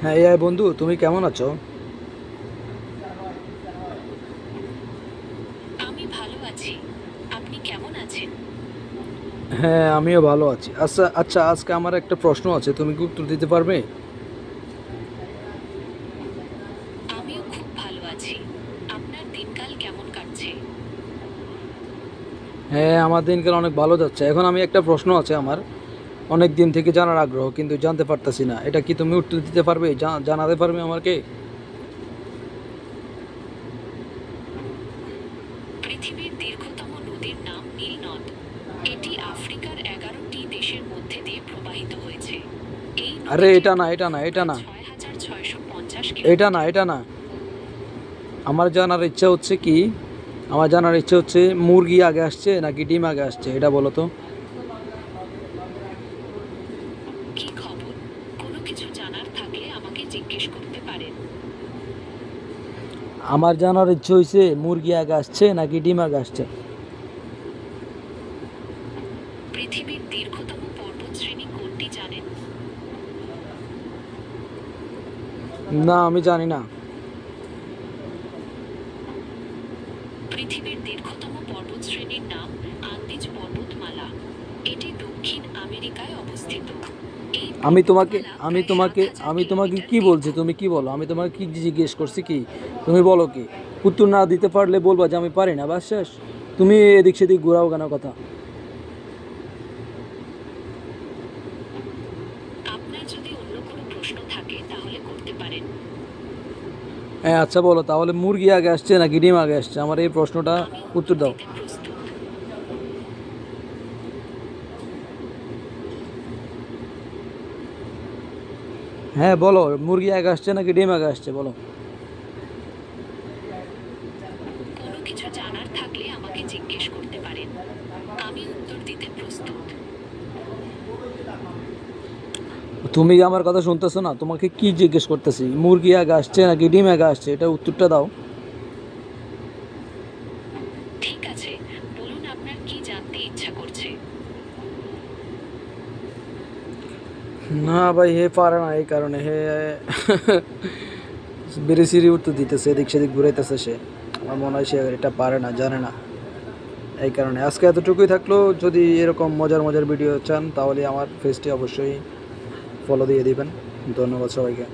হ্যাঁ বন্ধু, তুমি কেমন আছো? আমি ভালো আছি। আপনি কেমন আছেন? হ্যাঁ, আমিও ভালো আছি। আচ্ছা আচ্ছা, আজকে আমার একটা প্রশ্ন আছে, তুমি কি উত্তর দিতে পারবে? আমিও খুব ভালো আছি। আপনার দিনকাল কেমন কাটছে? হ্যাঁ, আমার দিনকাল অনেক ভালো যাচ্ছে। এখন আমি একটা প্রশ্ন আছে আমার, অনেক দিন থেকে জানার আগ্রহ, কিন্তু জানতে পারতাছি না। এটা কি তুমি উত্তর দিতে পারবে? জানাতে পারবে আমাকে? পৃথিবীর দীর্ঘতম নদীর নাম নীল নদ। এটি আফ্রিকার 11টি দেশের মধ্যে দিয়ে প্রবাহিত হয়েছে। এই আরে নদীটির এটা না, এটা না, দৈর্ঘ্য এটা প্রায় না, 6,650 এটা না, কিলোমিটার। এটা না। আমার জানার ইচ্ছা হচ্ছে কি, আমার জানার ইচ্ছা হচ্ছে মুরগি আগে আসছে নাকি ডিম আগে আসছে, এটা বলো তো। কি খবর? কোনো কিছু জানার থাকলে আমাকে জিজ্ঞেস করতে পারেন। আমার জানার ইচ্ছে হয়েছে মুরগি আগে আসছে নাকি ডিম আগে আসছে। পৃথিবীর দীর্ঘতম পর্বতশ্রেণী কোনটি জানেন? না, আমি জানি না। পৃথিবীর দীর্ঘতম পর্বতশ্রেণীর নাম আন্দিজ পর্বতমালা। এটি দক্ষিণ আমেরিকায় অবস্থিত। এই আমি তোমাকে পর্বতমালা আমি প্রায় সাত তোমাকে হাজার আমি তোমাকে কিলোমিটার কি দীর্ঘ। বলছি, তুমি কি বলো? আমি তোমাকে কি জিজ্ঞেস করছি কি, তুমি বলো কি? উত্তর না দিতে পারলে বলবা যে আমি পারি না, বাস শেষ। তুমি এদিক সেদিক ঘোরাও কেন কথা? আপনার যদি অন্য কোনো প্রশ্ন থাকে তাহলে করতে পারেন। হ্যাঁ আচ্ছা, বলো তাহলে, মুরগি আগে আসছে নাকি ডিম আগে আসছে, আমার এই প্রশ্নটা আমি উত্তর উত্তর দাও। দিতে প্রস্তুত। হ্যাঁ বলো, মুরগি আগে আসছে নাকি ডিম আগে আসছে, বলো। কোনো কিছু জানার থাকলে আমাকে জিজ্ঞেস করতে পারেন। আমি উত্তর দিতে প্রস্তুত। তুমি আমার কথা শুনতেছো না? তোমাকে কি জিজ্ঞেস করতেছি, মুরগি আগে আসছে নাকি ডিম আগে আসছে, এটা উত্তরটা দাও। ঠিক আছে, বলুন আপনার কি জানতে ইচ্ছা করছে। না ভাই, হে পারে না, এই কারণে হে বেড়ে সিরি উত্তর দিতেছে, এদিক সেদিক ঘুরাইতেছে সে। আমার মনে হয় সে এটা পারে না, জানে না। এই কারণে আজকে এতটুকুই থাকলো। যদি এরকম মজার মজার ভিডিও চান তাহলে আমার পেজটি অবশ্যই ফলো দিয়ে দিবেন। ধন্যবাদ সবাইকে।